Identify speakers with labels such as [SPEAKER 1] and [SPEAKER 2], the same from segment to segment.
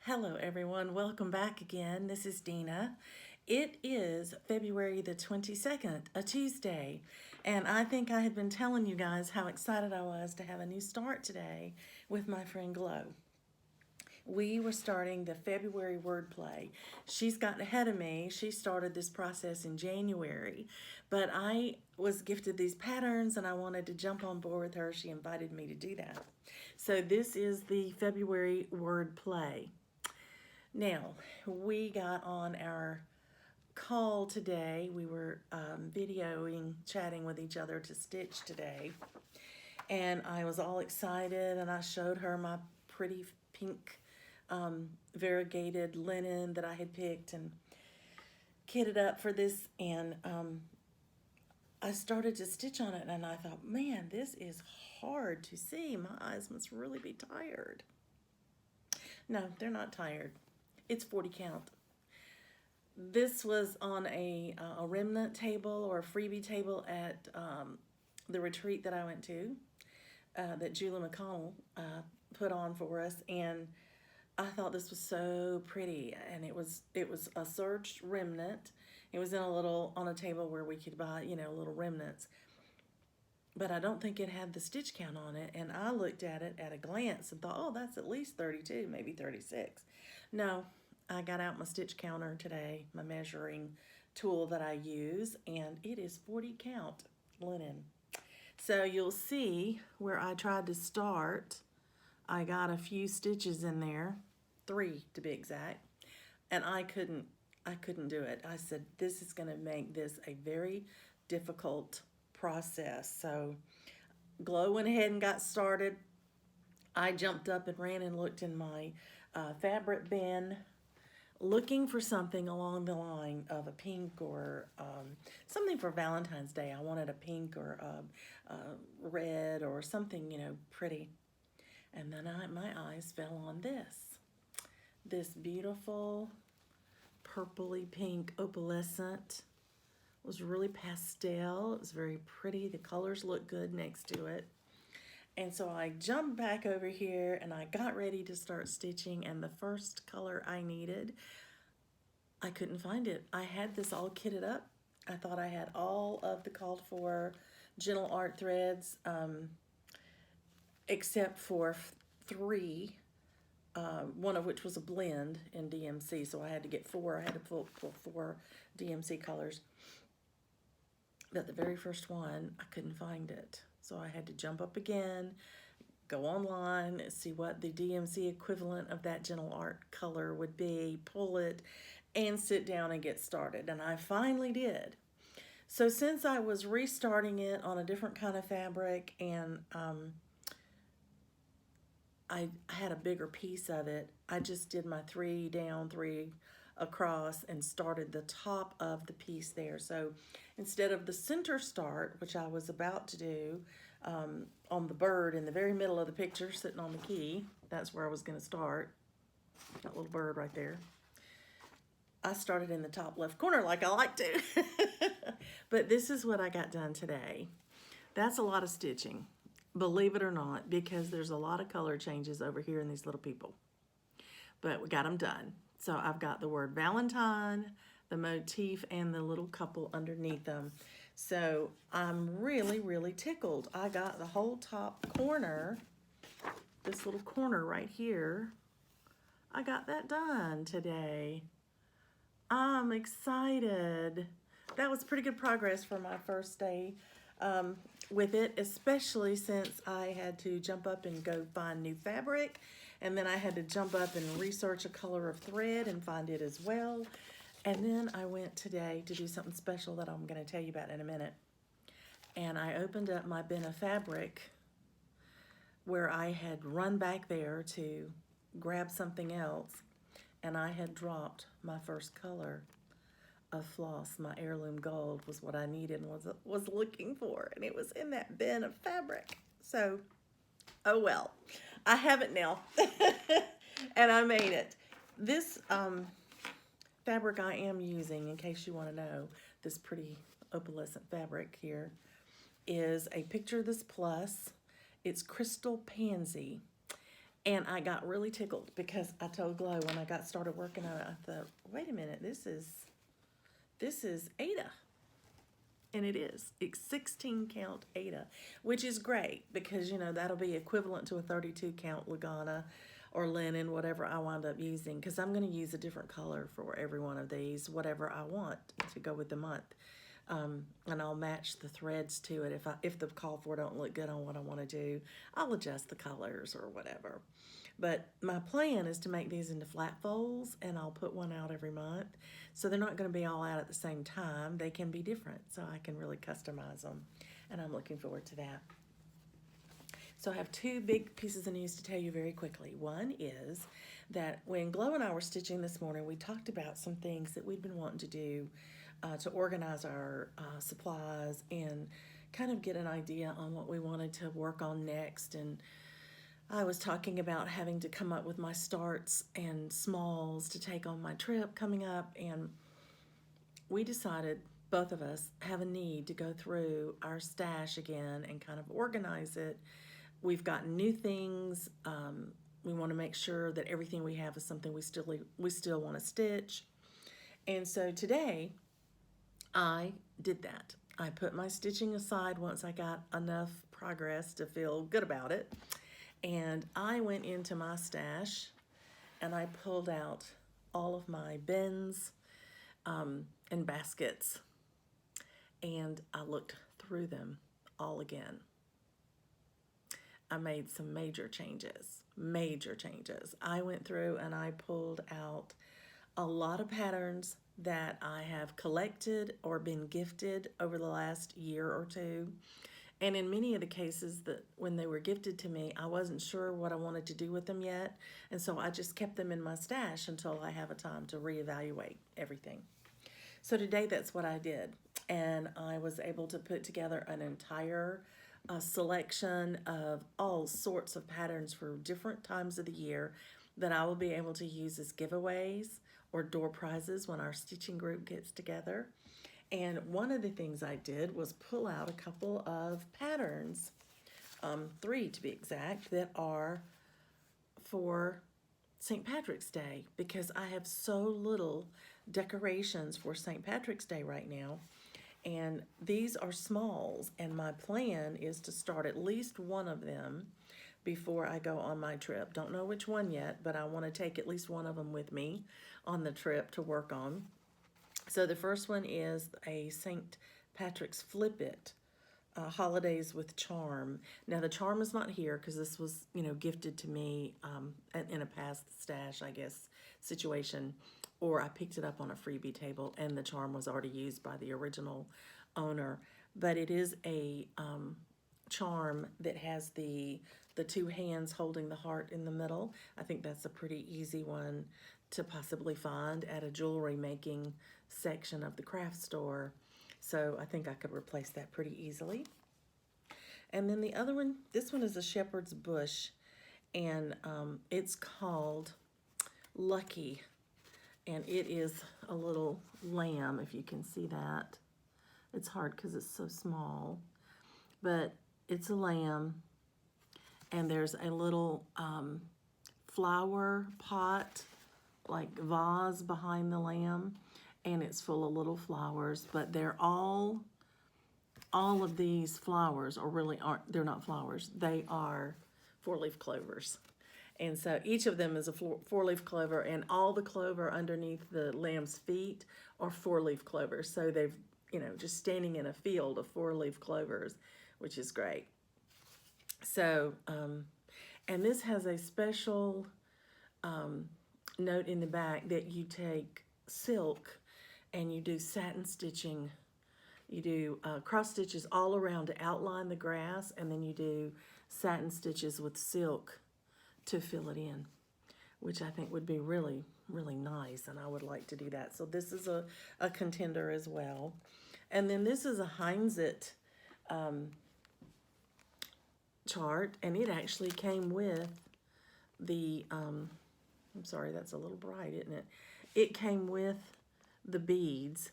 [SPEAKER 1] Hello, everyone. Welcome back again. This is Dina. It is February the 22nd, a Tuesday, and I think I had been telling you guys how excited I was to have a new start today with my friend Glow. We were starting the February wordplay. She's gotten ahead of me. She started this process in January, but I was gifted these patterns and I wanted to jump on board with her. She invited me to do that. So this is the February wordplay. Now, we got on our call today. We were videoing, chatting with each other to stitch today. And I was all excited and I showed her my pretty pink variegated linen that I had picked and kitted up for this. And I started to stitch on it and I thought, man, this is hard to see. My eyes must really be tired. No, they're not tired. It's 40 count. This was on a remnant table or a freebie table at the retreat that I went to that Julie McConnell put on for us, and I thought this was so pretty. And it was a serged remnant. It was in on a table where we could buy little remnants, but I don't think it had the stitch count on it. And I looked at it at a glance and thought, oh, that's at least 32, maybe 36. No, I got out my stitch counter today, my measuring tool that I use, and it is 40 count linen. So you'll see where I tried to start, I got a few stitches in there, 3 to be exact, and I couldn't do it. I said, this is going to make this a very difficult process. So Glow went ahead and got started. I jumped up and ran and looked in my fabric bin, looking for something along the line of a pink or something for Valentine's Day. I wanted a pink or a red or something, pretty. And then my eyes fell on this beautiful purpley pink opalescent. It was really pastel. It was very pretty. The colors look good next to it. And so I jumped back over here and I got ready to start stitching, and the first color I needed, I couldn't find it. I had this all kitted up. I thought I had all of the called for gentle art threads, except for 3, one of which was a blend in DMC, so I had to get 4. I had to pull 4 DMC colors. But the very first one, I couldn't find it. So I had to jump up again, go online, see what the DMC equivalent of that gentle art color would be, pull it, and sit down and get started. And I finally did. So since I was restarting it on a different kind of fabric, and I had a bigger piece of it, I just did my 3 down, 3 across, and started the top of the piece there. So instead of the center start, which I was about to do on the bird in the very middle of the picture sitting on the key, that's where I was going to start, that little bird right there, I started in the top left corner like I like to. But this is what I got done today. That's a lot of stitching, believe it or not, because there's a lot of color changes over here in these little people. But we got them done. So I've got the word Valentine, the motif, and the little couple underneath them. So I'm really, really tickled. I got the whole top corner, this little corner right here. I got that done today. I'm excited. That was pretty good progress for my first day with it, especially since I had to jump up and go find new fabric, and then I had to jump up and research a color of thread and find it as well. And then I went today to do something special that I'm going to tell you about in a minute. And I opened up my bin of fabric where I had run back there to grab something else, and I had dropped my first color of floss. My heirloom gold was what I needed and was looking for, and it was in that bin of fabric. So, oh well, I have it now. And I made it. This fabric I am using, in case you want to know, this pretty opalescent fabric here, is a Picture This Plus. It's Crystal Pansy, And I got really tickled because I told Glow when I got started working on it, I thought, wait a minute, this is Ada. And it is. It's 16 count Ada, which is great because, you know, that'll be equivalent to a 32 count Lagana or linen, whatever I wind up using, because I'm going to use a different color for every one of these, whatever I want to go with the month. And I'll match the threads to it. If the call for don't look good on what I want to do, I'll adjust the colors or whatever. But my plan is to make these into flat folds, and I'll put one out every month. So they're not going to be all out at the same time. They can be different, so I can really customize them. And I'm looking forward to that. So I have two big pieces of news to tell you very quickly. One is that when Glow and I were stitching this morning, we talked about some things that we'd been wanting to do to organize our supplies and kind of get an idea on what we wanted to work on next. And I was talking about having to come up with my starts and smalls to take on my trip coming up, and we decided, both of us have a need to go through our stash again and kind of organize it. We've got new things. We want to make sure that everything we have is something we still want to stitch. And so today, I did that. I put my stitching aside once I got enough progress to feel good about it. And I went into my stash and I pulled out all of my bins and baskets, and I looked through them all again. I made some major changes. I went through and I pulled out a lot of patterns that I have collected or been gifted over the last year or two. And in many of the cases that when they were gifted to me, I wasn't sure what I wanted to do with them yet. And so I just kept them in my stash until I have a time to reevaluate everything. So today that's what I did. And I was able to put together an entire selection of all sorts of patterns for different times of the year that I will be able to use as giveaways or door prizes when our stitching group gets together. And one of the things I did was pull out a couple of patterns, 3 to be exact, that are for St. Patrick's Day, because I have so little decorations for St. Patrick's Day right now. And these are smalls, and my plan is to start at least one of them before I go on my trip. Don't know which one yet, but I want to take at least one of them with me on the trip to work on. So the first one is a St. Patrick's Flip It, Holidays with Charm. Now the charm is not here because this was, gifted to me in a past stash, I guess, situation, or I picked it up on a freebie table and the charm was already used by the original owner. But it is a charm that has the 2 hands holding the heart in the middle. I think that's a pretty easy one to possibly find at a jewelry making section of the craft store. So I think I could replace that pretty easily. And then the other one, this one is a shepherd's bush, and it's called Lucky. And it is a little lamb, if you can see that. It's hard because it's so small, but it's a lamb, and there's a little flower pot, like vase behind the lamb, and it's full of little flowers, but they're all of these flowers, or really aren't, they're not flowers, they are 4-leaf clovers. And so each of them is a 4-leaf clover, and all the clover underneath the lamb's feet are 4-leaf clovers. So they've, just standing in a field of 4-leaf clovers, which is great. So, and this has a special note in the back that you take silk and you do satin stitching. You do cross stitches all around to outline the grass, and then you do satin stitches with silk to fill it in, which I think would be really, really nice, and I would like to do that. So this is a contender as well. And then this is a Heinzit chart, and it actually came with the, I'm sorry, that's a little bright, isn't it? It came with the beads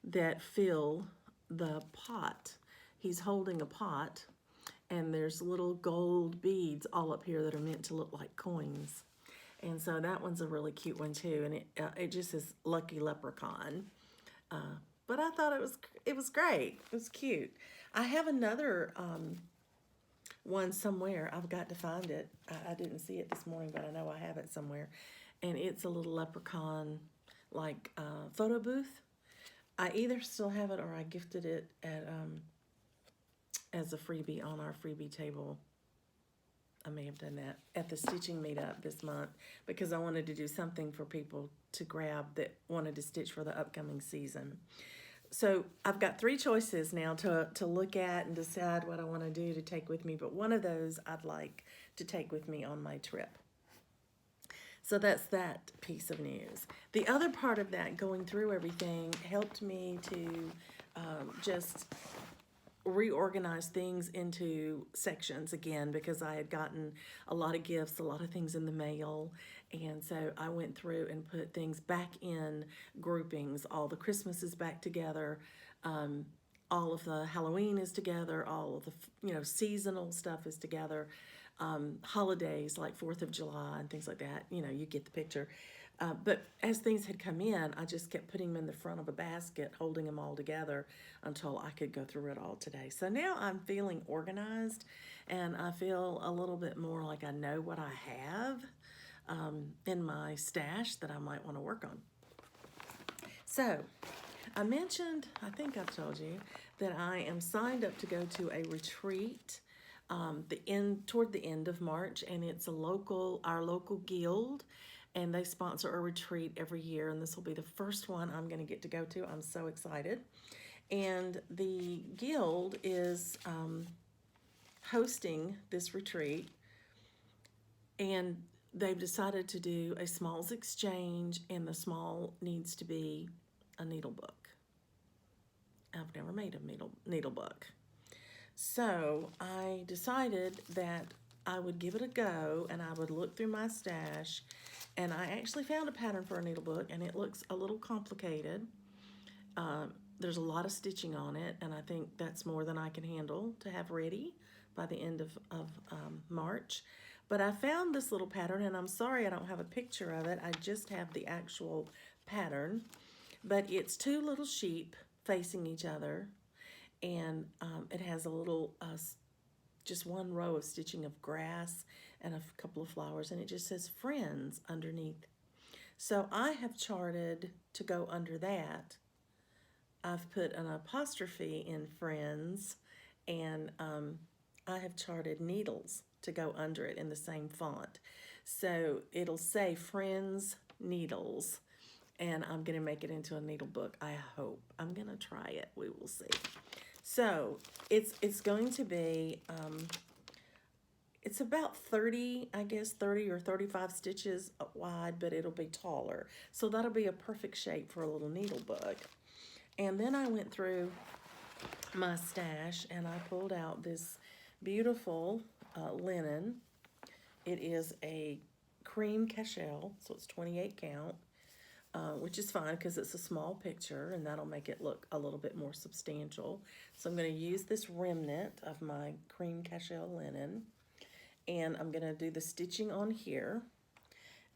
[SPEAKER 1] that fill the pot. He's holding a pot, and there's little gold beads all up here that are meant to look like coins. And so that one's a really cute one too, and it just says Lucky Leprechaun. But I thought it was great. It was cute. I have another one somewhere. I've got to find it. I didn't see it this morning, but I know I have it somewhere. And it's a little leprechaun like photo booth. I either still have it or I gifted it at as a freebie on our freebie table. I may have done that at the stitching meetup this month because I wanted to do something for people to grab that wanted to stitch for the upcoming season. So I've got 3 choices now to look at and decide what I want to do to take with me, but one of those I'd like to take with me on my trip. So that's that piece of news. The other part of that, going through everything, helped me to just reorganize things into sections again because I had gotten a lot of gifts, a lot of things in the mail, and so I went through and put things back in groupings. All the Christmas is back together, all of the Halloween is together, all of the seasonal stuff is together, holidays like 4th of July and things like that. You get the picture. But as things had come in, I just kept putting them in the front of a basket, holding them all together until I could go through it all today. So now I'm feeling organized, and I feel a little bit more like I know what I have in my stash that I might want to work on. So I mentioned, I think I've told you, that I am signed up to go to a retreat toward the end of March, and it's our local guild. And they sponsor a retreat every year, and this will be the first one I'm going to get to go to. I'm so excited. And the guild is hosting this retreat, and they've decided to do a smalls exchange, and the small needs to be a needle book. I've never made a needle book. So I decided that I would give it a go, and I would look through my stash. And I actually found a pattern for a needle book, and it looks a little complicated. There's a lot of stitching on it, and I think that's more than I can handle to have ready by the end of March. But I found this little pattern, and I'm sorry I don't have a picture of it. I just have the actual pattern. But it's 2 little sheep facing each other, and it has a little, just 1 row of stitching of grass and a couple of flowers, and it just says Friends underneath. So I have charted to go under that. I've put an apostrophe in Friends, and I have charted needles to go under it in the same font. So it'll say Friends Needles, and I'm going to make it into a needle book, I hope. I'm going to try it. We will see. So it's going to be... it's about 30 or 35 stitches wide, but it'll be taller. So that'll be a perfect shape for a little needle book. And then I went through my stash and I pulled out this beautiful linen. It is a cream cashel, so it's 28 count, which is fine because it's a small picture and that'll make it look a little bit more substantial. So I'm going to use this remnant of my cream cashel linen. And I'm going to do the stitching on here.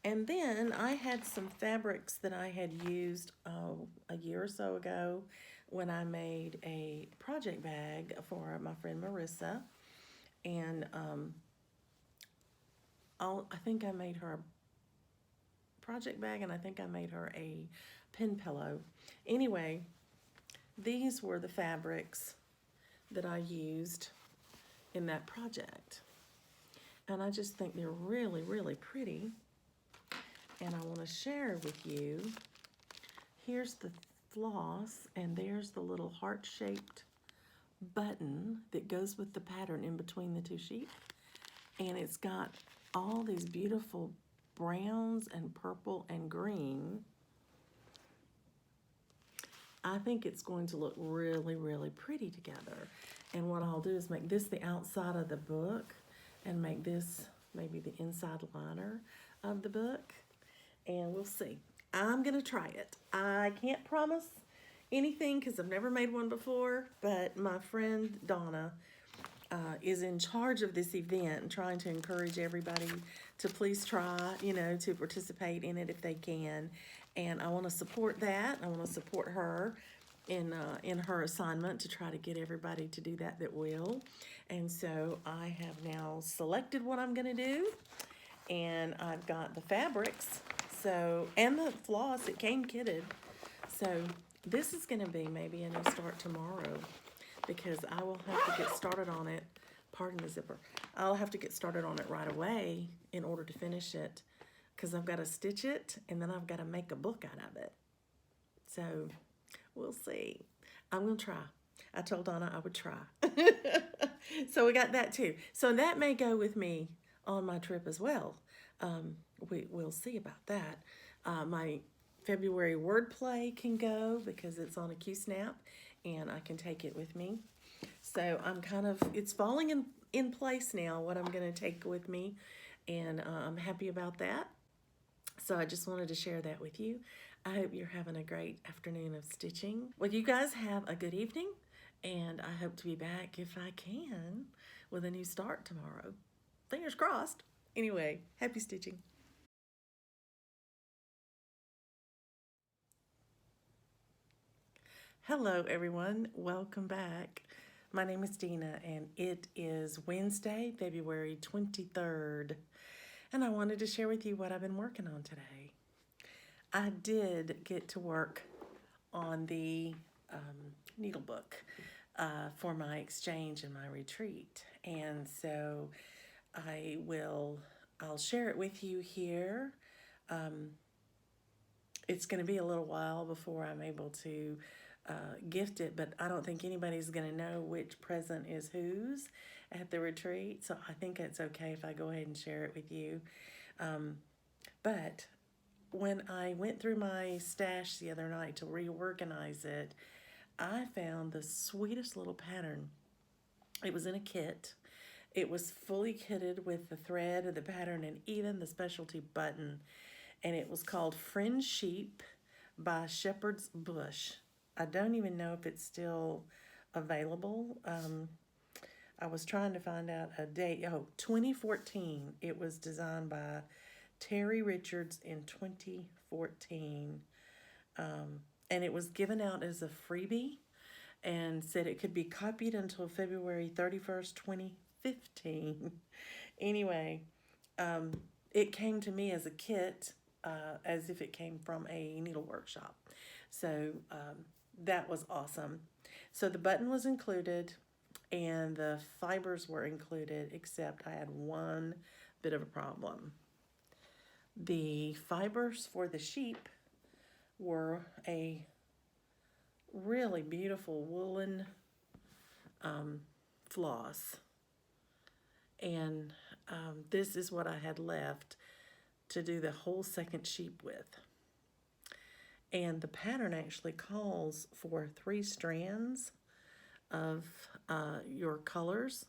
[SPEAKER 1] And then I had some fabrics that I had used a year or so ago when I made a project bag for my friend Marissa. And I think I made her a project bag, and I think I made her a pin pillow. Anyway, these were the fabrics that I used in that project. And I just think they're really, really pretty. And I want to share with you. Here's the floss, and there's the little heart-shaped button that goes with the pattern in between the 2 sheets. And it's got all these beautiful browns and purple and green. I think it's going to look really, really pretty together. And what I'll do is make this the outside of the book, and make this maybe the inside liner of the book, and we'll see. I'm gonna try it. I can't promise anything because I've never made one before, but my friend Donna is in charge of this event and trying to encourage everybody to please try, to participate in it if they can. And I want to support that. I want to support her in her assignment to try to get everybody to do that will. And so I have now selected what I'm going to do, and I've got the fabrics, and the floss. It came kitted. So this is going to be maybe a new start tomorrow, because I will have to get started on it. Pardon the zipper. I'll have to get started on it right away in order to finish it, because I've got to stitch it and then I've got to make a book out of it. So we'll see. I'm going to try. I told Donna I would try. So we got that too. So that may go with me on my trip as well. We'll see about that. My February wordplay can go because it's on a Q-snap and I can take it with me. So it's falling in place now, what I'm going to take with me, and I'm happy about that. So I just wanted to share that with you. I hope you're having a great afternoon of stitching. Well, you guys have a good evening, and I hope to be back, if I can, with a new start tomorrow. Fingers crossed. Anyway, happy stitching. Hello, everyone. Welcome back. My name is Dina, and it is Wednesday, February 23rd, and I wanted to share with you what I've been working on today. I did get to work on the needle book for my exchange and my retreat, and so I'll share it with you here. It's going to be a little while before I'm able to gift it, but I don't think anybody's going to know which present is whose at the retreat, so I think it's okay if I go ahead and share it with you. But when I went through my stash the other night to reorganize it, I found the sweetest little pattern. It was in a kit. It was fully kitted with the thread of the pattern and even the specialty button, and it was called Friendsheep by Shepherd's Bush. I don't even know if it's still available. I was trying to find out a date. 2014. It was designed by Terry Richards in 2014. And it was given out as a freebie and said it could be copied until February 31st, 2015. Anyway, it came to me as a kit, as if it came from a needle workshop. So that was awesome. So the button was included and the fibers were included, except I had one bit of a problem. The fibers for the sheep were a really beautiful woolen floss, and this is what I had left to do the whole second sheep with. And the pattern actually calls for 3 strands of your colors,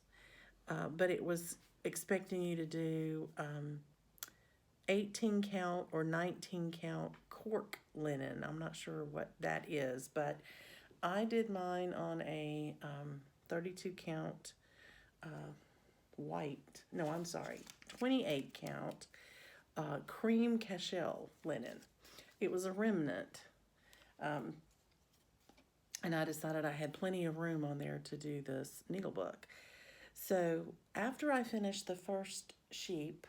[SPEAKER 1] but it was expecting you to do 18 count or 19 count cork linen. I'm not sure what that is, but I did mine on a 32 count 28 count cream cashel linen. It was a remnant, and I decided I had plenty of room on there to do this needle book. So after I finished the first sheep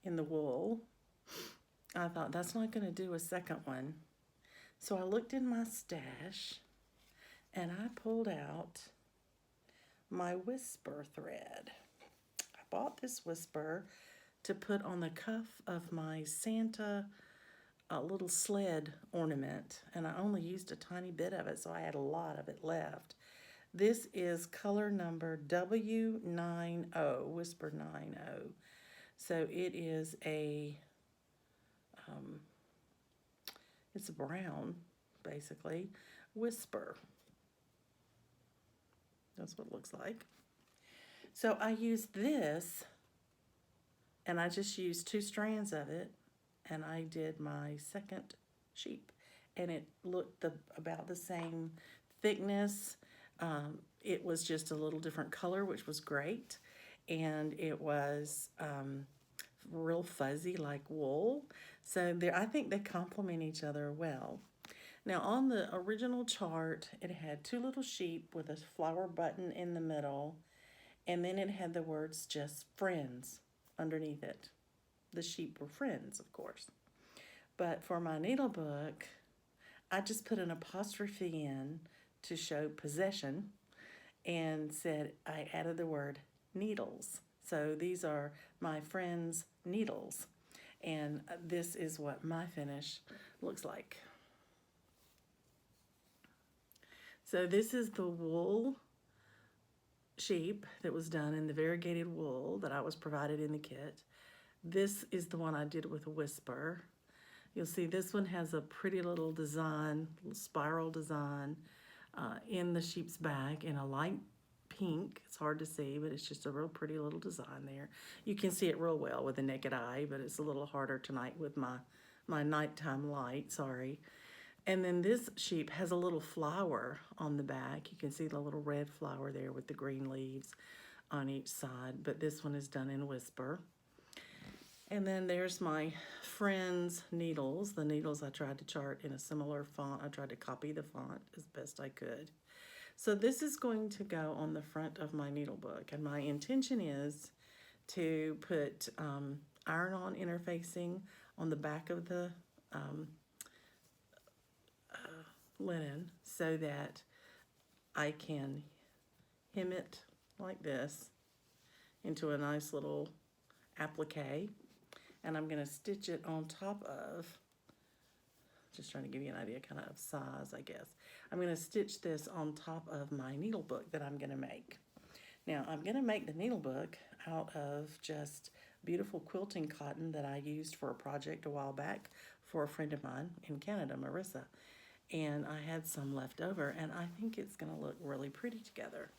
[SPEAKER 1] in the wool, I thought that's not going to do a second one. So I looked in my stash and I pulled out my whisper thread. I bought this whisper to put on the cuff of my Santa little sled ornament, and I only used a tiny bit of it, so I had a lot of it left. This is color number W90, Whisper 90. So it is it's a brown, basically, whisper. That's what it looks like. So I used this, and I just used 2 strands of it, and I did my second sheep, and it looked about the same thickness. It was just a little different color, which was great. And it was real fuzzy like wool. So I think they complement each other well. Now on the original chart, it had two little sheep with a flower button in the middle, and then it had the words just friends underneath it. The sheep were friends, of course. But for my needle book, I just put an apostrophe in to show possession and said I added the word needles. So these are my friends' needles. And this is what my finish looks like. So this is the wool sheep that was done in the variegated wool that I was provided in the kit. This is the one I did with Whisper. You'll see this one has a pretty little design, little spiral design in the sheep's back in a light pink. It's hard to see, but it's just a real pretty little design there. You can see it real well with the naked eye, but it's a little harder tonight with my nighttime light, sorry. And then this sheep has a little flower on the back. You can see the little red flower there with the green leaves on each side, but this one is done in Whisper. And then there's my friends' needles. The needles I tried to chart in a similar font. I tried to copy the font as best I could. So this is going to go on the front of my needle book, and my intention is to put iron-on interfacing on the back of the linen so that I can hem it like this into a nice little applique, and I'm going to stitch it on top of, just trying to give you an idea kind of size, I guess. I'm going to stitch this on top of my needle book that I'm going to make. Now I'm going to make the needle book out of just beautiful quilting cotton that I used for a project a while back for a friend of mine in Canada, Marissa. And I had some left over, and I think it's going to look really pretty together.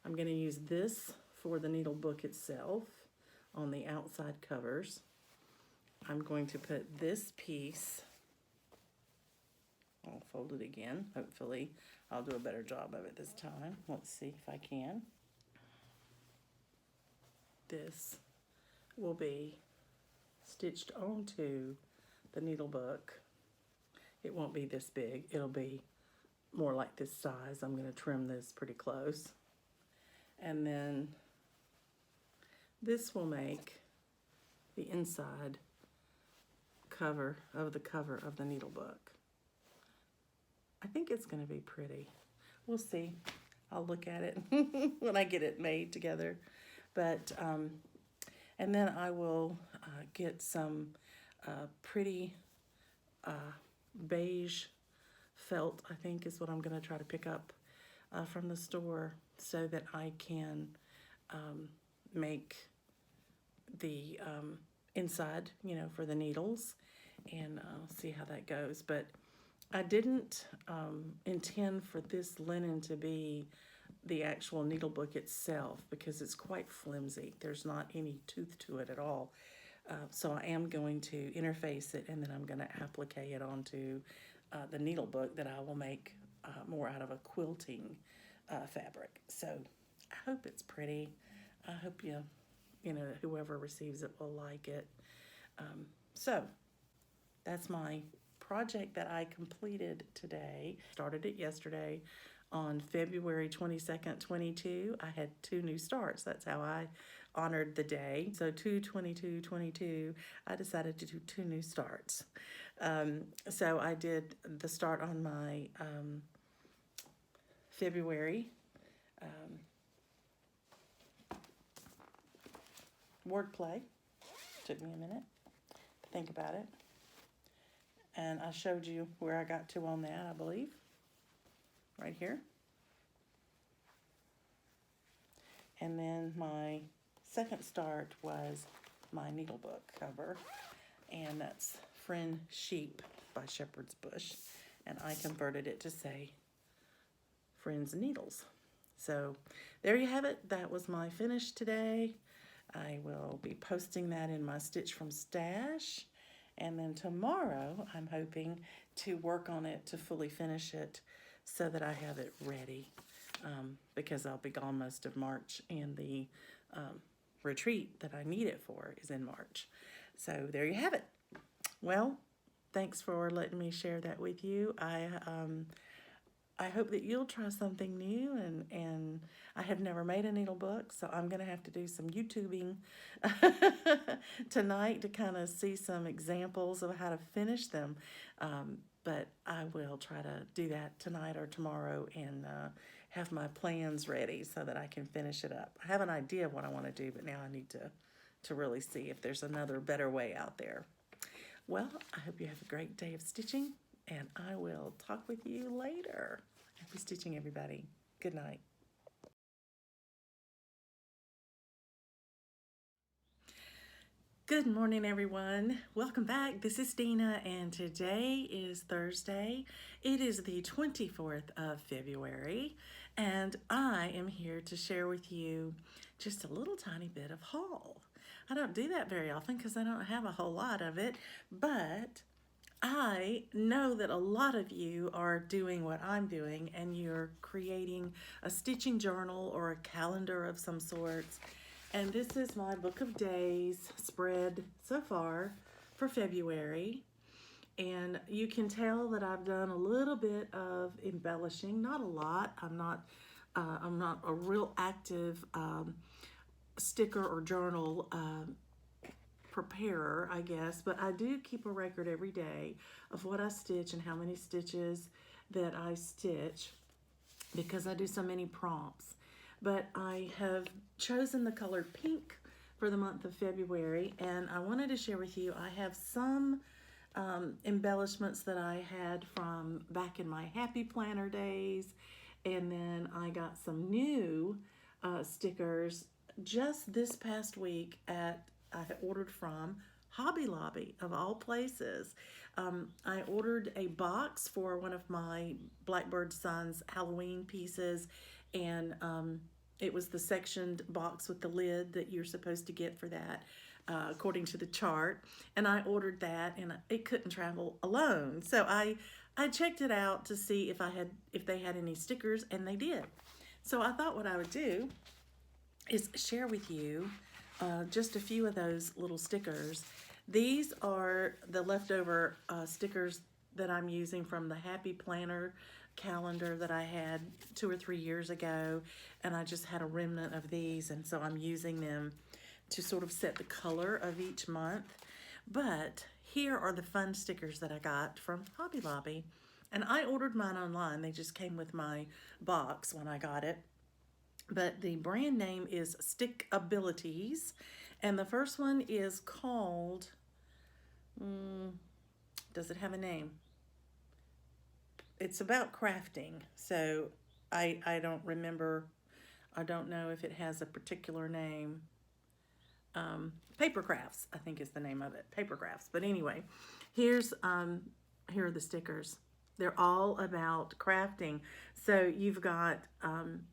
[SPEAKER 1] I'm going to use this for the needle book itself on the outside covers. I'm going to put this piece, I'll fold it again. Hopefully I'll do a better job of it this time. Let's see if I can. This will be stitched onto the needle book. It won't be this big. It'll be more like this size. I'm going to trim this pretty close. And then this will make the inside cover of the needle book. I think it's going to be pretty. We'll see. I'll look at it when I get it made together. But, and then I will get some pretty beige felt, I think is what I'm going to try to pick up from the store so that I can make the inside, you know, for the needles, and see how that goes. But I didn't intend for this linen to be the actual needle book itself because it's quite flimsy. There's not any tooth to it at all. So I am going to interface it, and then I'm going to applique it onto the needle book that I will make more out of a quilting fabric. So I hope it's pretty. I hope you know, whoever receives it will like it. So that's my project that I completed today. Started it yesterday on February 22nd, 22. I had 2 new starts. That's how I honored the day. So 2/22/22, I decided to do 2 new starts. So I did the start on my February wordplay. Took me a minute to think about it. And I showed you where I got to on that, I believe. Right here. And then my second start was my needle book cover. And that's Friendsheep by Shepherd's Bush. And I converted it to say Friends Needles. So there you have it. That was my finish today. I will be posting that in my Stitch from Stash. And then tomorrow, I'm hoping to work on it to fully finish it so that I have it ready because I'll be gone most of March, and the retreat that I need it for is in March. So there you have it. Well, thanks for letting me share that with you. I hope that you'll try something new, and I have never made a needle book, so I'm going to have to do some YouTubing tonight to kind of see some examples of how to finish them. But I will try to do that tonight or tomorrow, and have my plans ready so that I can finish it up. I have an idea of what I want to do, but now I need to really see if there's another better way out there. Well, I hope you have a great day of stitching, and I will talk with you later. Happy stitching, everybody. Good night. Good morning, everyone. Welcome back. This is Dina, and today is Thursday. It is the 24th of February, and I am here to share with you just a little tiny bit of haul. I don't do that very often because I don't have a whole lot of it, but I know that a lot of you are doing what I'm doing, and you're creating a stitching journal or a calendar of some sorts. And this is my book of days spread so far for February. And you can tell that I've done a little bit of embellishing, not a lot. I'm not a real active sticker or journal preparer, I guess, but I do keep a record every day of what I stitch and how many stitches that I stitch, because I do so many prompts. But I have chosen the color pink for the month of February, and I wanted to share with you, I have some embellishments that I had from back in my Happy Planner days, and then I got some new stickers just this past week I ordered from Hobby Lobby, of all places. I ordered a box for one of my Blackbird Son's Halloween pieces, and it was the sectioned box with the lid that you're supposed to get for that, according to the chart. And I ordered that, and it couldn't travel alone. So I checked it out to see if they had any stickers, and they did. So I thought what I would do is share with you just a few of those little stickers. These are the leftover stickers that I'm using from the Happy Planner calendar that I had 2 or 3 years ago, and I just had a remnant of these, and so I'm using them to sort of set the color of each month. But here are the fun stickers that I got from Hobby Lobby, and I ordered mine online. They just came with my box when I got it. But the brand name is Stick Abilities, and the first one is called, does it have a name? It's about crafting, so I don't remember. I don't know if it has a particular name. Paper Crafts, I think is the name of it. Paper Crafts. But anyway, here are the stickers. They're all about crafting. So you've got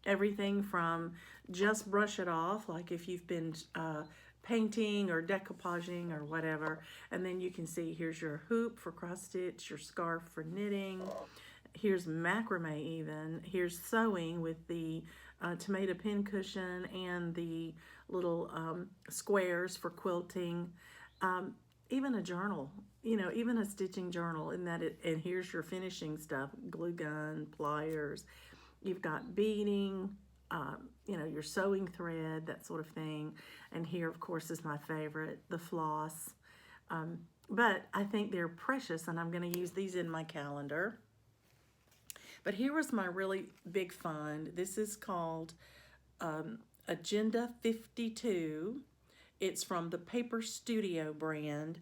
[SPEAKER 1] everything from just brush it off, like if you've been painting or decoupaging or whatever. And then you can see here's your hoop for cross stitch, your scarf for knitting. Here's macrame even. Here's sewing with the tomato pin cushion and the little squares for quilting. Even a journal, even a stitching journal, and here's your finishing stuff, glue gun, pliers. You've got beading, your sewing thread, that sort of thing. And here, of course, is my favorite, the floss. But I think they're precious, and I'm going to use these in my calendar. But here was my really big find. This is called Agenda 52. It's from the Paper Studio brand.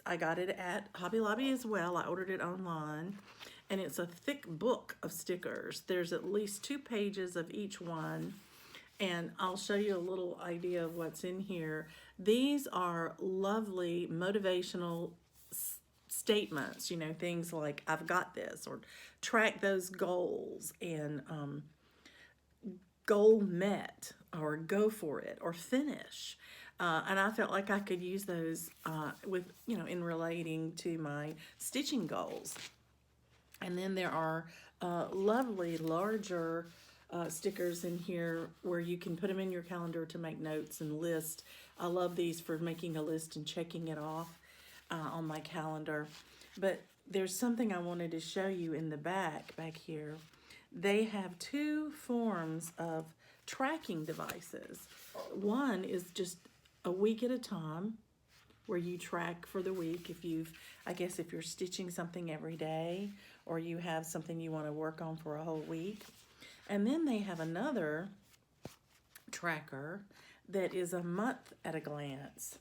[SPEAKER 1] I got it at Hobby Lobby as well. I ordered it online. And it's a thick book of stickers. There's at least 2 pages of each one. And I'll show you a little idea of what's in here. These are lovely motivational statements, things like I've got this, or track those goals, and goal met, or go for it, or finish. And I felt like I could use those in relating to my stitching goals. And then there are lovely larger stickers in here where you can put them in your calendar to make notes and list. I love these for making a list and checking it off on my calendar. But there's something I wanted to show you in the back here. They have two forms of tracking devices. One is just a week at a time, where you track for the week if if you're stitching something every day, or you have something you want to work on for a whole week. And then they have another tracker that is a month at a glance.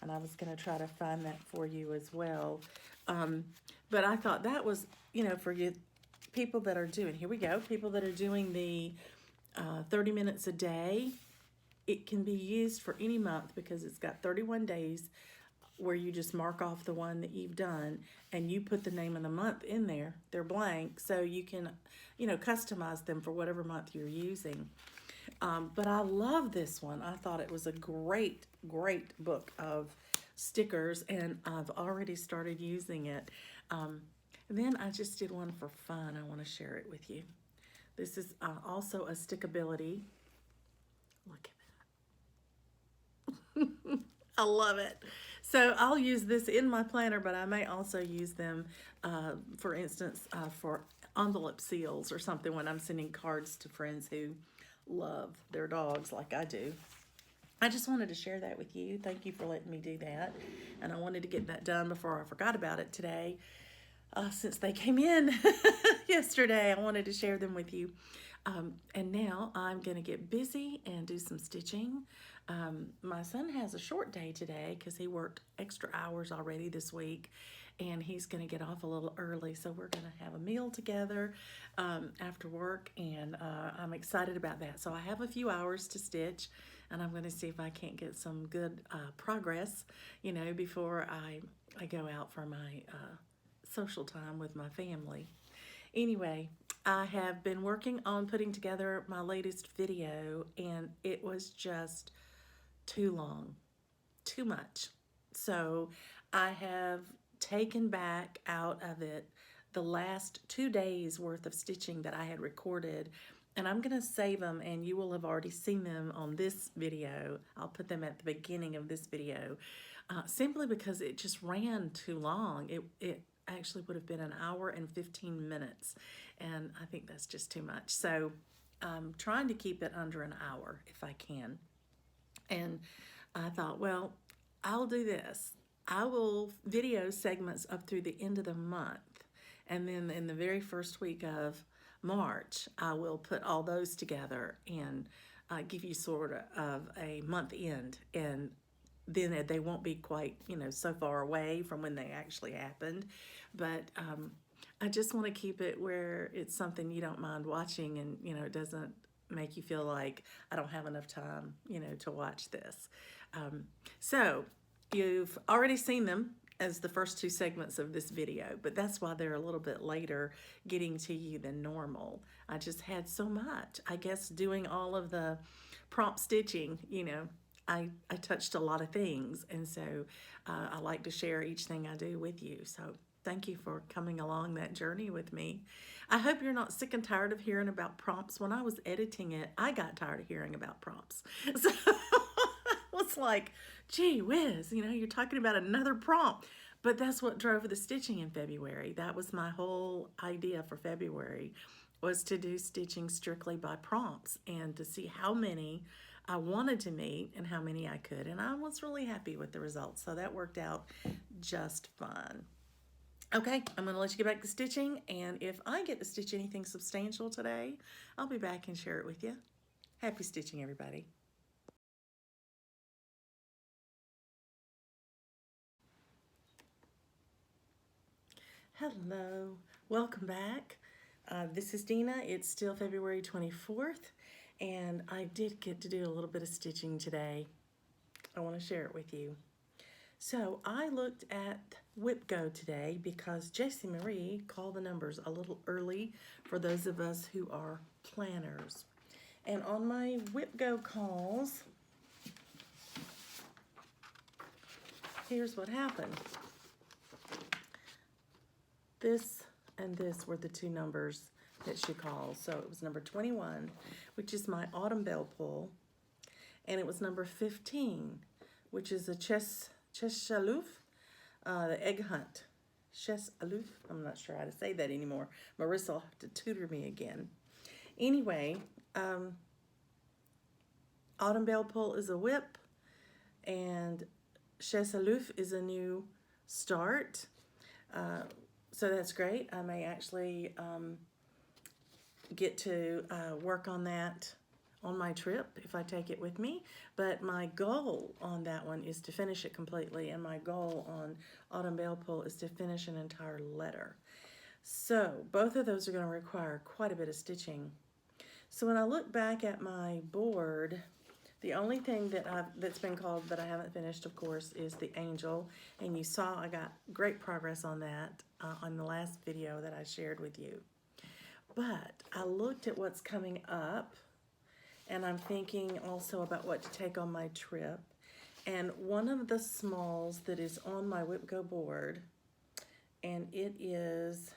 [SPEAKER 1] And I was going to try to find that for you as well. But I thought that was, for you people that are doing, here we go, people that are doing the 30 minutes a day, it can be used for any month because it's got 31 days where you just mark off the one that you've done and you put the name of the month in there. They're blank, so you can, customize them for whatever month you're using. But I love this one. I thought it was a great, great book of stickers, and I've already started using it. And then I just did one for fun. I want to share it with you. This is also a stickability. Look at that. I love it. So I'll use this in my planner, but I may also use them, for instance, for envelope seals or something when I'm sending cards to friends who love their dogs like I do. I just wanted to share that with you. Thank you for letting me do that. And I wanted to get that done before I forgot about it today. Since they came in yesterday, I wanted to share them with you. And now I'm going to get busy and do some stitching. My son has a short day today because he worked extra hours already this week, and he's going to get off a little early. So we're going to have a meal together after work, and I'm excited about that. So I have a few hours to stitch, and I'm going to see if I can't get some good progress, before I go out for my social time with my family. Anyway, I have been working on putting together my latest video, and it was just too long, too much. So I have taken back out of it the last 2 days worth of stitching that I had recorded, and I'm going to save them, and you will have already seen them on this video. I'll put them at the beginning of this video, simply because it just ran too long. It actually would have been an hour and 15 minutes, and I think that's just too much. So I'm trying to keep it under an hour if I can. And I thought, well, I'll do this. I will video segments up through the end of the month, and then in the very first week of March, I will put all those together and give you sort of a month end, and then they won't be quite, so far away from when they actually happened. But I just want to keep it where it's something you don't mind watching, and, it doesn't make you feel like I don't have enough time, to watch this. So you've already seen them as the first two segments of this video, but that's why they're a little bit later getting to you than normal. I just had so much. I guess doing all of the prompt stitching, I touched a lot of things, and so I like to share each thing I do with you. So thank you for coming along that journey with me. I hope you're not sick and tired of hearing about prompts. When I was editing it, I got tired of hearing about prompts. So I was like, gee whiz, you're talking about another prompt. But that's what drove the stitching in February. That was my whole idea for February, was to do stitching strictly by prompts and to see how many I wanted to meet and how many I could. And I was really happy with the results. So that worked out just fine. Okay, I'm going to let you get back to stitching, and if I get to stitch anything substantial today, I'll be back and share it with you. Happy stitching, everybody. Hello, welcome back. This is Dina. It's still February 24th, and I did get to do a little bit of stitching today. I want to share it with you. So I looked at WhipGo today because Jessie Marie called the numbers a little early for those of us who are planners. And on my WhipGo calls, here's what happened. This and this were the two numbers that she calls. So it was number 21, which is my autumn bell pull, and it was number 15, which is a Cheshalouf, the egg hunt. Cheshalouf, I'm not sure how to say that anymore. Marissa will have to tutor me again. Anyway, autumn bell pull is a whip, and Cheshalouf is a new start. So that's great. I may actually get to work on that on my trip if I take it with me. But my goal on that one is to finish it completely, and my goal on autumn bell pull is to finish an entire letter. So both of those are going to require quite a bit of stitching. So when I look back at my board, the only thing that's been called that I haven't finished, of course, is the angel. And you saw I got great progress on that on the last video that I shared with you. But I looked at what's coming up, and I'm thinking also about what to take on my trip. And one of the smalls that is on my Whip Go board, and it is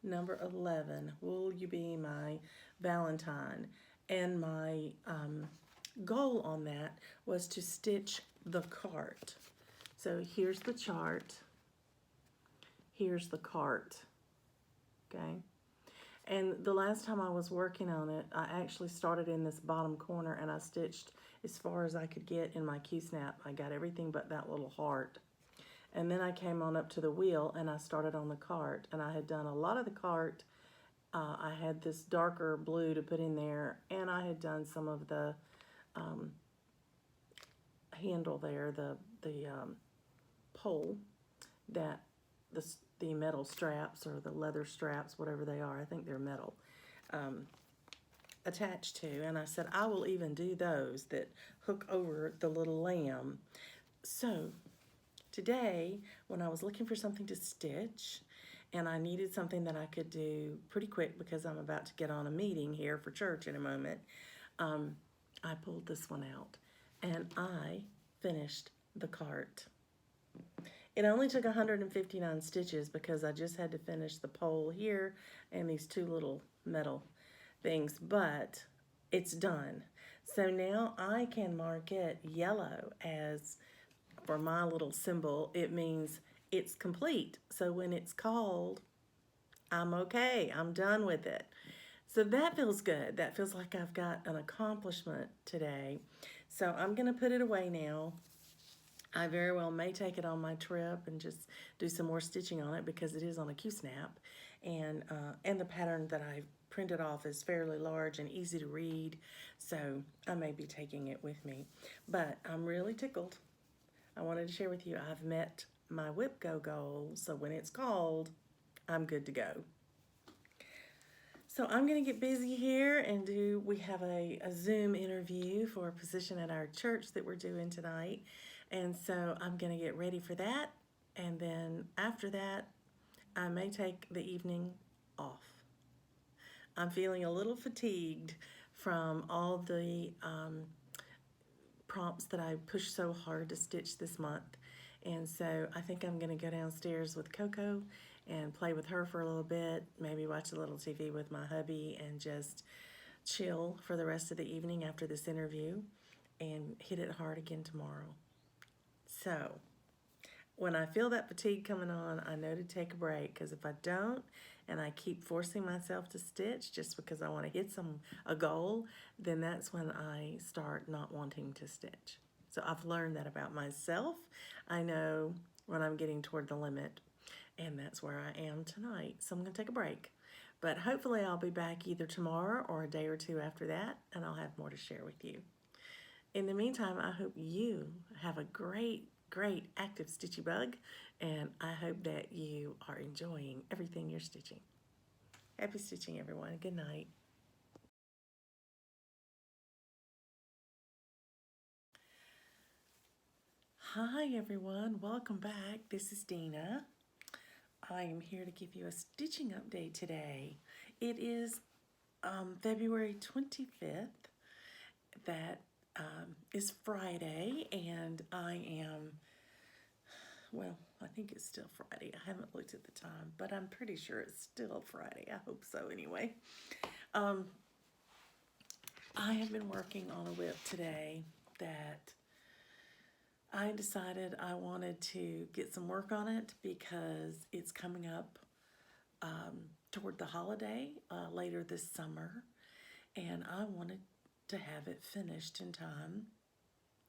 [SPEAKER 1] number 11, Will You Be My Valentine? And my goal on that was to stitch the cart. So here's the chart, here's the cart, okay? And the last time I was working on it, I actually started in this bottom corner and I stitched as far as I could get in my Q-snap. I got everything but that little heart. And then I came on up to the wheel and I started on the cart. And I had done a lot of the cart. I had this darker blue to put in there, and I had done some of the handle there, the pole, that the metal straps or the leather straps, whatever they are, I think they're metal, attached to. And I said, I will even do those that hook over the little lamb. So today, when I was looking for something to stitch, and I needed something that I could do pretty quick because I'm about to get on a meeting here for church in a moment, I pulled this one out, and I finished the cart. It only took 159 stitches because I just had to finish the pole here and these two little metal things, but it's done. So now I can mark it yellow as, for my little symbol, it means it's complete. So when it's called, I'm okay, I'm done with it. So that feels good. That feels like I've got an accomplishment today. So I'm gonna put it away now. I very well may take it on my trip and just do some more stitching on it because it is on a Q-snap. And the pattern that I printed off is fairly large and easy to read. So I may be taking it with me. But I'm really tickled. I wanted to share with you I've met my Whip Go goal, so when it's called, I'm good to go. So I'm going to get busy here and we have a Zoom interview for a position at our church that we're doing tonight. And so I'm going to get ready for that. And then after that, I may take the evening off. I'm feeling a little fatigued from all the prompts that I pushed so hard to stitch this month. And so I think I'm going to go downstairs with Coco and play with her for a little bit, maybe watch a little TV with my hubby and just chill for the rest of the evening after this interview and hit it hard again tomorrow. So when I feel that fatigue coming on, I know to take a break, because if I don't and I keep forcing myself to stitch just because I want to hit a goal, then that's when I start not wanting to stitch. So I've learned that about myself. I know when I'm getting toward the limit, and that's where I am tonight. So I'm going to take a break. But hopefully I'll be back either tomorrow or a day or two after that, and I'll have more to share with you. In the meantime, I hope you have a great active stitchy bug, and I hope that you are enjoying everything you're stitching. Happy stitching, everyone. Good night. Hi, everyone. Welcome back. This is Dina. I am here to give you a stitching update today. It is February 25th. That is Friday, and I am well, I think it's still Friday. I haven't looked at the time, but I'm pretty sure it's still Friday. I hope so anyway. Um, I have been working on a whip today that I decided I wanted to get some work on it because it's coming up toward the holiday later this summer, and I wanted to have it finished in time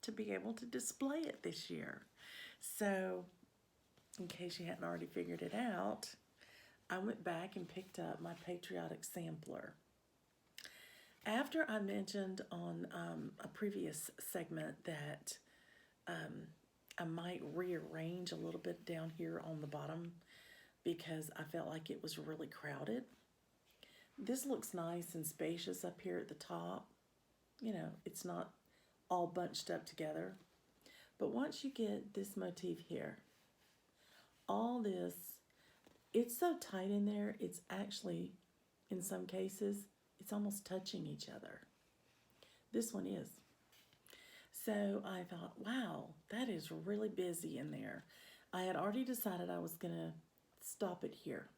[SPEAKER 1] to be able to display it this year. So, in case you hadn't already figured it out, I went back and picked up my Patriotic sampler. After I mentioned on a previous segment that I might rearrange a little bit down here on the bottom because I felt like it was really crowded. This looks nice and spacious up here at the top. You know, it's not all bunched up together. But once you get this motif here, all this, it's so tight in there, it's actually, in some cases, it's almost touching each other. This one is. So I thought, wow, that is really busy in there. I had already decided I was going to stop it here.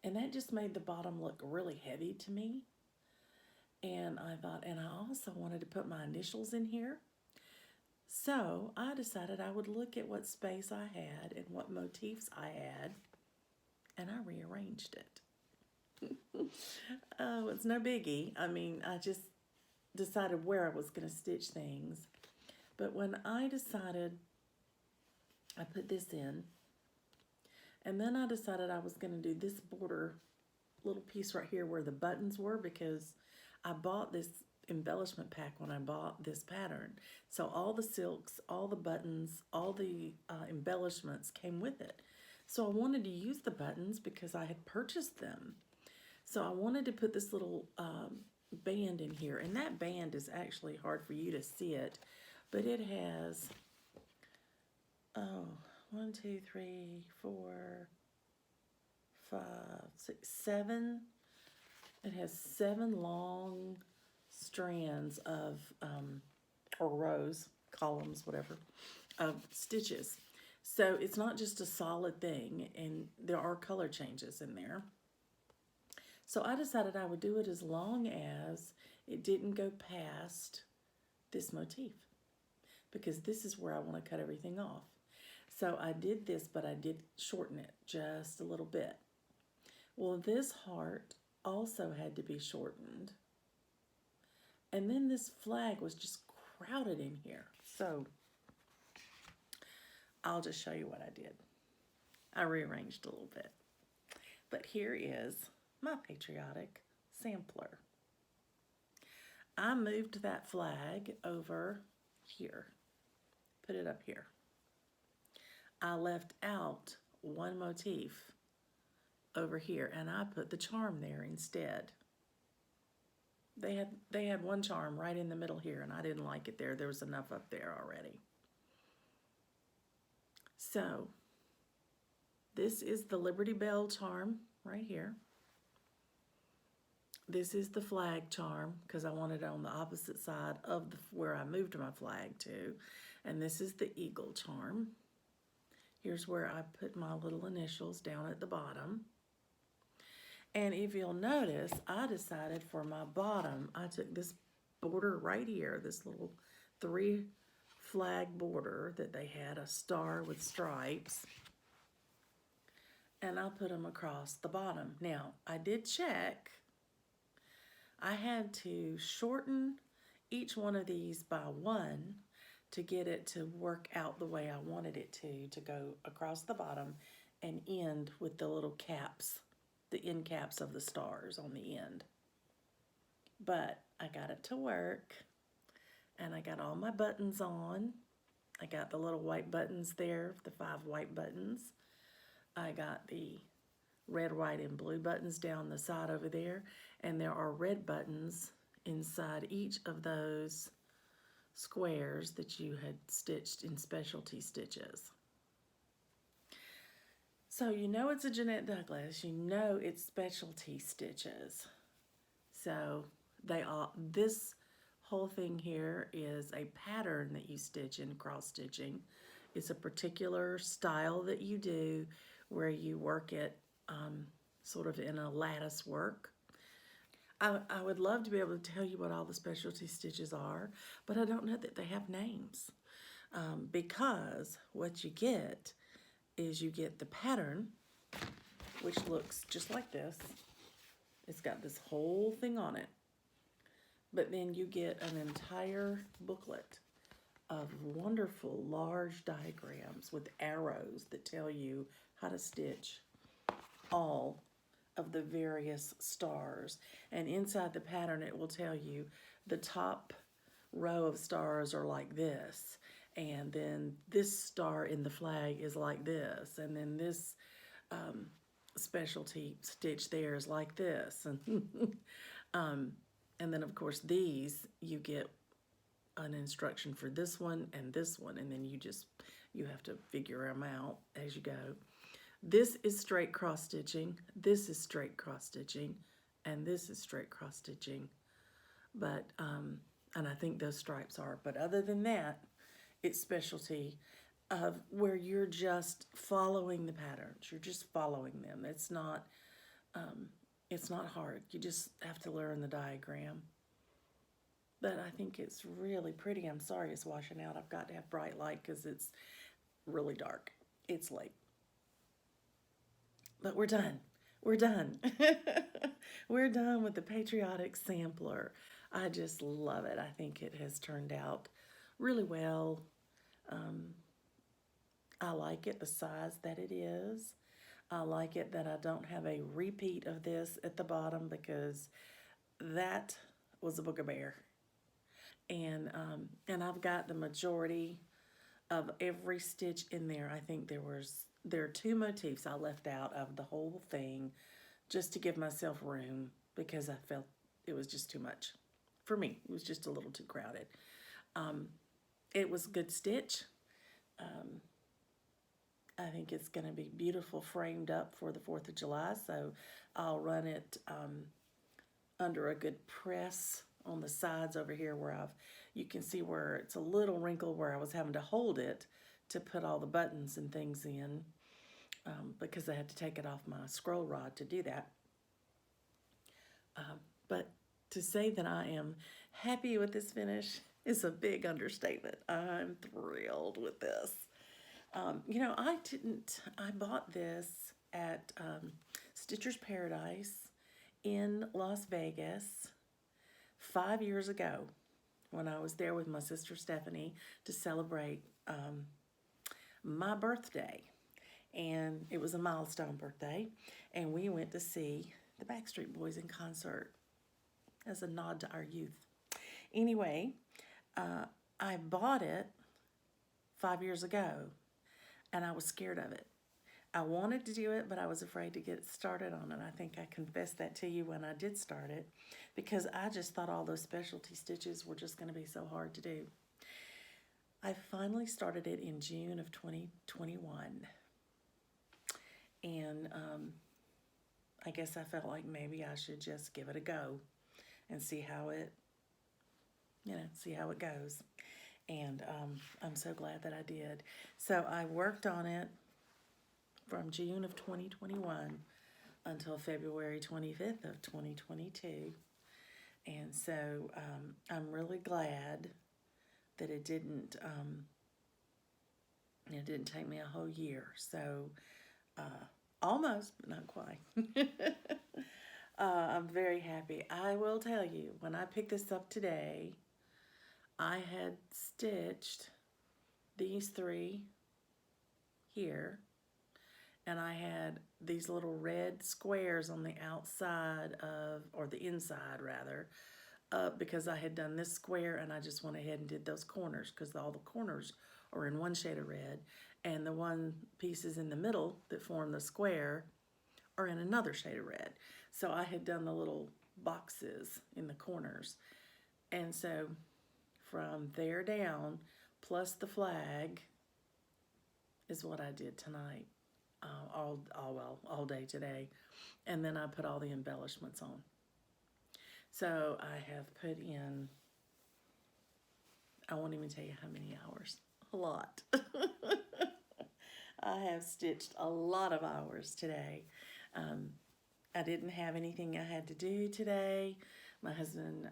[SPEAKER 1] And that just made the bottom look really heavy to me. And I thought, and I also wanted to put my initials in here. So I decided I would look at what space I had and what motifs I had, and I rearranged it. Oh, it's no biggie. I mean, I just decided where I was going to stitch things. But when I decided, I put this in, and then I decided I was going to do this border little piece right here where the buttons were, because I bought this embellishment pack when I bought this pattern. So all the silks, all the buttons, all the embellishments came with it. So I wanted to use the buttons because I had purchased them. So I wanted to put this little band in here, and that band is actually hard for you to see it, but it has, 1, 2, 3, 4, 5, 6, 7. It has 7 long strands of, or rows, columns, whatever, of stitches. So it's not just a solid thing, and there are color changes in there. So I decided I would do it as long as it didn't go past this motif, because this is where I want to cut everything off. So I did this, but I did shorten it just a little bit. Well, this heart also had to be shortened. And then this flag was just crowded in here. So I'll just show you what I did. I rearranged a little bit. But here is my Patriotic sampler. I moved that flag over here. Put it up here. I left out one motif over here, and I put the charm there instead. They had one charm right in the middle here, and I didn't like it there. There was enough up there already. So this is the Liberty Bell charm right here. This is the flag charm, because I wanted it on the opposite side of where I moved my flag to. And this is the eagle charm. Here's where I put my little initials down at the bottom. And if you'll notice, I decided for my bottom, I took this border right here, this little 3 flag border that they had, a star with stripes, and I put them across the bottom. Now, I did check. I had to shorten each one of these by 1 to get it to work out the way I wanted it to go across the bottom and end with the little caps, the end caps of the stars on the end. But I got it to work, and I got all my buttons on. I got the little white buttons there, the 5 white buttons. I got the red, white, and blue buttons down the side over there, and there are red buttons inside each of those squares that you had stitched in specialty stitches. So you know it's a Jeanette Douglas, you know it's specialty stitches. So this whole thing here is a pattern that you stitch in cross stitching, It's a particular style that you do where you work it sort of in a lattice work. I would love to be able to tell you what all the specialty stitches are, but I don't know that they have names. Because what you get is you get the pattern, which looks just like this. It's got this whole thing on it. But then you get an entire booklet of wonderful large diagrams with arrows that tell you how to stitch all of the various stars. And inside the pattern, it will tell you the top row of stars are like this. And then this star in the flag is like this. And then this specialty stitch there is like this. And then, of course, these, you get an instruction for this one, and then you have to figure them out as you go. This is straight cross stitching, this is straight cross stitching, and this is straight cross stitching. But, and I think those stripes are, but other than that, it's specialty of where you're just following the patterns. You're just following them. It's not hard. You just have to learn the diagram. But I think it's really pretty. I'm sorry it's washing out. I've got to have bright light because it's really dark. It's late. But we're done. We're done. We're done with the Patriotic sampler. I just love it. I think it has turned out really well. I like it the size that it is. I like it that I don't have a repeat of this at the bottom because that was a booger-bear. And I've got the majority of every stitch in there. I think there are 2 motifs I left out of the whole thing just to give myself room because I felt it was just too much. For me, it was just a little too crowded. It was a good stitch. I think it's going to be beautiful framed up for the 4th of July, so I'll run it under a good press on the sides over here where you can see where it's a little wrinkle where I was having to hold it to put all the buttons and things in because I had to take it off my scroll rod to do that. But to say that I am happy with this finish is a big understatement. I'm thrilled with this. You know, I bought this at Stitcher's Paradise in Las Vegas 5 years ago when I was there with my sister Stephanie to celebrate my birthday. And it was a milestone birthday. And we went to see the Backstreet Boys in concert as a nod to our youth. Anyway, I bought it 5 years ago. And I was scared of it. I wanted to do it, but I was afraid to get started on it. I think I confessed that to you when I did start it because I just thought all those specialty stitches were just going to be so hard to do. I finally started it in June of 2021. And I guess I felt like maybe I should just give it a go and see how it goes. And I'm so glad that I did. So I worked on it from June of 2021 until February 25th of 2022. And so I'm really glad that it didn't take me a whole year. So almost, but not quite. I'm very happy. I will tell you, when I picked this up today, I had stitched these 3 here, and I had these little red squares on the outside or the inside rather, because I had done this square and I just went ahead and did those corners because all the corners are in one shade of red, and the one pieces in the middle that form the square are in another shade of red. So I had done the little boxes in the corners, and so from there down, plus the flag, is what I did tonight, all day today. And then I put all the embellishments on. So I have put in, I won't even tell you how many hours, a lot. I have stitched a lot of hours today. Um, I didn't have anything I had to do today. My husband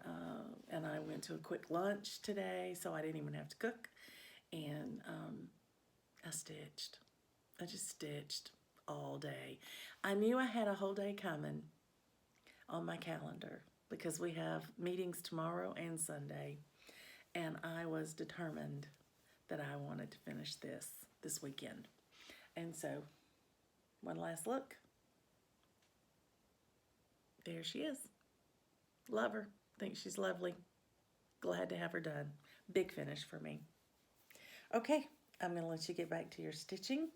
[SPEAKER 1] and I went to a quick lunch today, so I didn't even have to cook. And I stitched. I just stitched all day. I knew I had a whole day coming on my calendar because we have meetings tomorrow and Sunday. And I was determined that I wanted to finish this weekend. And so, one last look. There she is. Love her. Think she's lovely. Glad to have her done. Big finish for me. Okay, I'm going to let you get back to your stitching.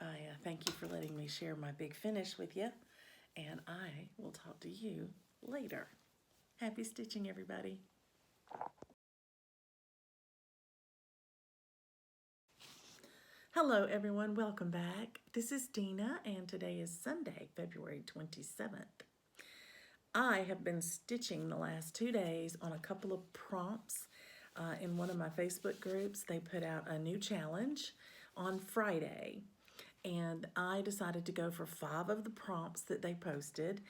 [SPEAKER 1] I thank you for letting me share my big finish with you, and I will talk to you later. Happy stitching, everybody. Hello, everyone. Welcome back. This is Dina, and today is Sunday, February 27th. I have been stitching the last 2 days on a couple of prompts. In one of my Facebook groups, they put out a new challenge on Friday, and I decided to go for 5 of the prompts that they posted.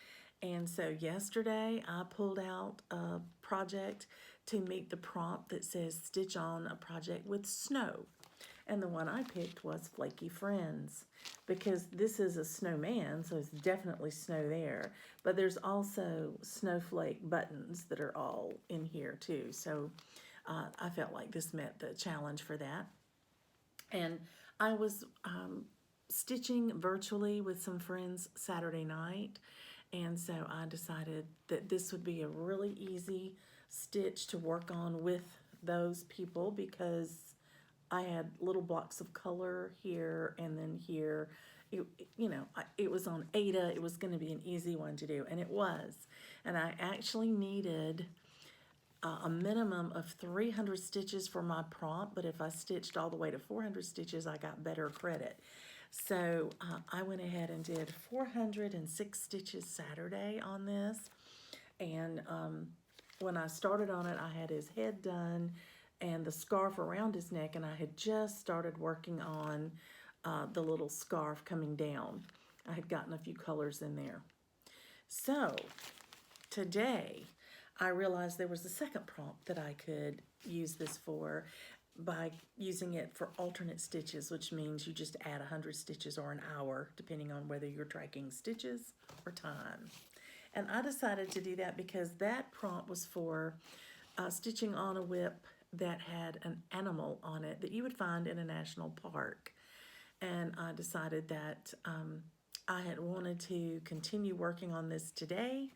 [SPEAKER 1] And so yesterday I pulled out a project to meet the prompt that says stitch on a project with snow. And the one I picked was Flaky Friends, because this is a snowman, so it's definitely snow there. But there's also snowflake buttons that are all in here too. So I felt like this met the challenge for that. And I was stitching virtually with some friends Saturday night. And so I decided that this would be a really easy stitch to work on with those people, because I had little blocks of color here and then here. It was on Ada. It was going to be an easy one to do, and it was. And I actually needed a minimum of 300 stitches for my prompt, but if I stitched all the way to 400 stitches, I got better credit. So I went ahead and did 406 stitches Saturday on this. And when I started on it, I had his head done and the scarf around his neck, and I had just started working on the little scarf coming down. I had gotten a few colors in there. So today I realized there was a second prompt that I could use this for by using it for alternate stitches, which means you just add 100 stitches or an hour, depending on whether you're tracking stitches or time. And I decided to do that because that prompt was for stitching on a whip that had an animal on it that you would find in a national park. And I decided that I had wanted to continue working on this today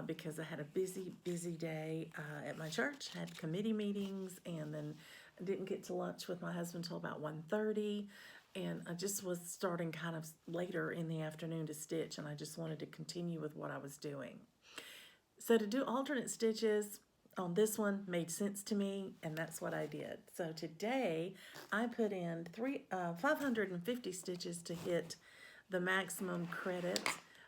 [SPEAKER 1] because I had a busy day at my church. I had committee meetings, and then I didn't get to lunch with my husband until about 1:30. And I just was starting kind of later in the afternoon to stitch, and I just wanted to continue with what I was doing. So to do alternate stitches on this one made sense to me, and that's what I did. So today I put in 550 stitches to hit the maximum credit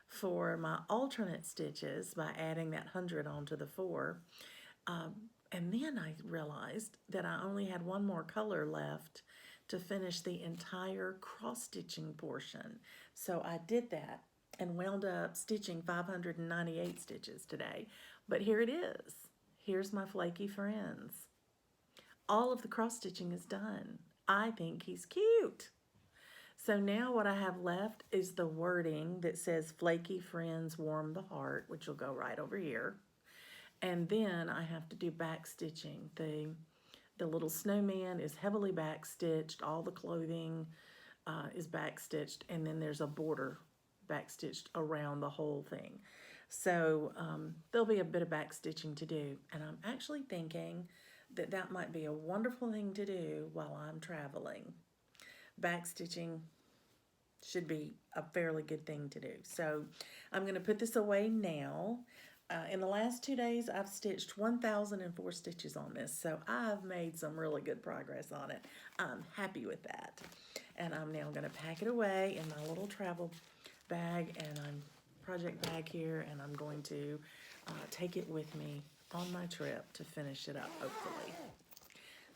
[SPEAKER 1] for my alternate stitches by adding that 100 onto the 4. And then I realized that I only had one more color left to finish the entire cross-stitching portion. So I did that and wound up stitching 598 stitches today. But here it is. Here's my Flaky Friends. All of the cross-stitching is done. I think he's cute. So now what I have left is the wording that says Flaky Friends warm the heart, which will go right over here. And then I have to do back stitching. The little snowman is heavily back stitched. All the clothing is back stitched, and then there's a border back stitched around the whole thing. So there'll be a bit of back stitching to do, and I'm actually thinking that that might be a wonderful thing to do while I'm traveling. Back stitching should be a fairly good thing to do. So I'm going to put this away now. In the last 2 days, I've stitched 1,004 stitches on this, so I've made some really good progress on it. I'm happy with that. And I'm now going to pack it away in my little travel bag, and I'm project bag here, and I'm going to take it with me on my trip to finish it up, hopefully.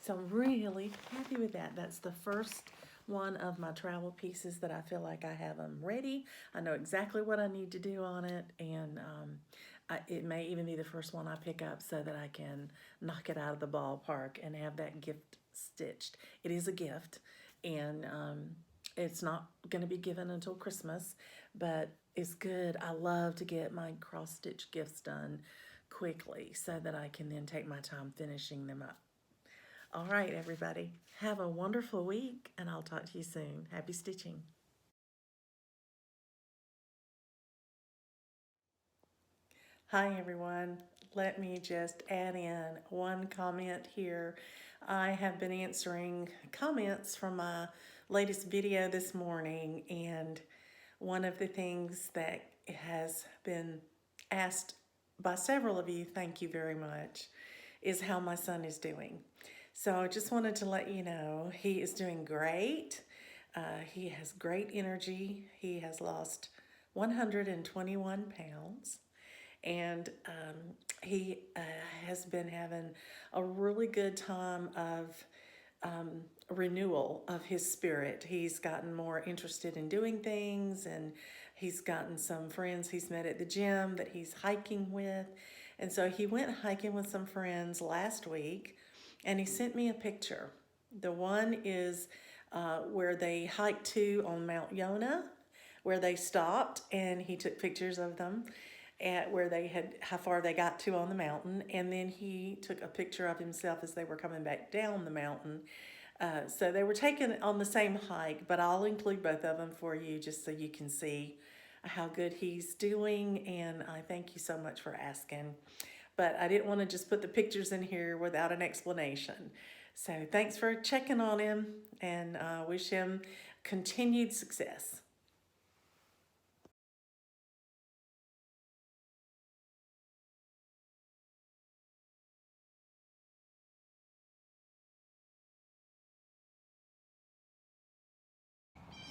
[SPEAKER 1] So I'm really happy with that. That's the first one of my travel pieces that I feel like I have them ready. I know exactly what I need to do on it, and it may even be the first one I pick up so that I can knock it out of the ballpark and have that gift stitched. It is a gift, and it's not going to be given until Christmas, but it's good. I love to get my cross stitch gifts done quickly so that I can then take my time finishing them up. All right, everybody, have a wonderful week, and I'll talk to you soon. Happy stitching. Hi, everyone. Let me just add in one comment here. I have been answering comments from my latest video this morning, and one of the things that has been asked by several of you, thank you very much, is how my son is doing. So I just wanted to let you know he is doing great. He has great energy. He has lost 121 pounds, and he has been having a really good time of renewal of his spirit. He's gotten more interested in doing things, and he's gotten some friends he's met at the gym that he's hiking with. And so he went hiking with some friends last week, and he sent me a picture. The one is where they hiked to on Mount Yonah, where they stopped, and he took pictures of them at where they had, how far they got to on the mountain. And then he took a picture of himself as they were coming back down the mountain. So they were taken on the same hike, but I'll include both of them for you just so you can see how good he's doing. And I thank you so much for asking. But I didn't want to just put the pictures in here without an explanation. So thanks for checking on him, and wish him continued success.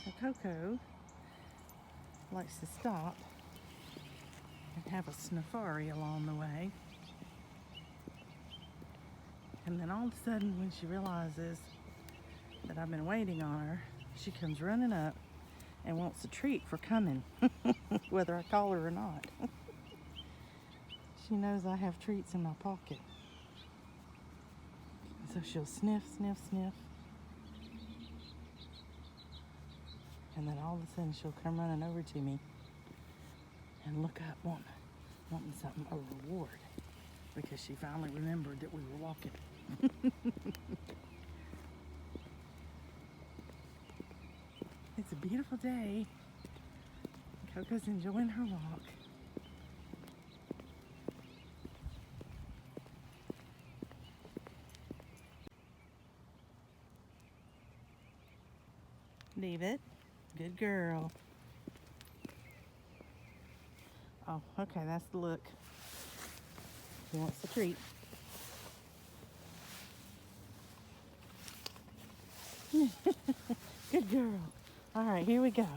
[SPEAKER 1] So Coco likes to stop and have a safari along the way. And then all of a sudden, when she realizes that I've been waiting on her, she comes running up and wants a treat for coming, whether I call her or not. She knows I have treats in my pocket. So she'll sniff, sniff, sniff. And then all of a sudden she'll come running over to me and look up wanting something, a reward, because she finally remembered that we were walking. It's a beautiful day. Coco's enjoying her walk. Leave it. Good girl. Oh, okay, that's the look. He wants the treat. Good girl. All right, here we go.